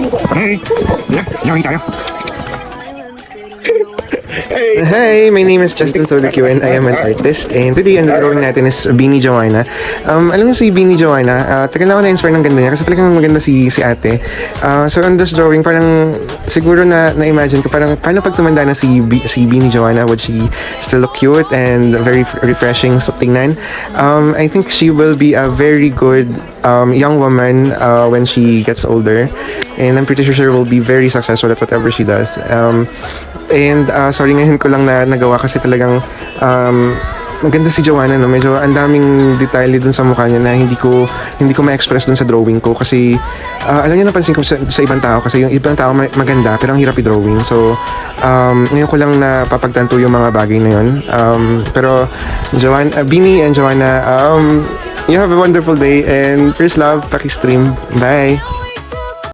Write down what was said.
Hey, drawing tayo. Hi, my name is Justin Sodeque and I am an artist. And today, ang drawing natin is Beanie Joanna. Alam mo si Beanie Joanna, tagal na ako na-inspire ng ganda niya kasi talagang maganda si ate. So on this drawing, parang siguro na-imagine ko parang paano pag tumanda na si Beanie Joanna, would she still look cute and very refreshing sa tingnan? I think she will be a very good young woman when she gets older. And I'm pretty sure she will be very successful at whatever she does. And sorry ngayon ko lang na nagawa kasi talagang maganda si Joanna, no? Medyo ang daming detalye dun sa mukha niya na hindi ko ma-express dun sa drawing ko kasi alam niyo, napansin ko sa ibang tao kasi yung ibang tao maganda pero ang hirap i-drawing. So ngayon ko lang napapagtanto yung mga bagay na yun. Pero Beanie and Joanna, you have a wonderful day and first love, paki-stream. Bye!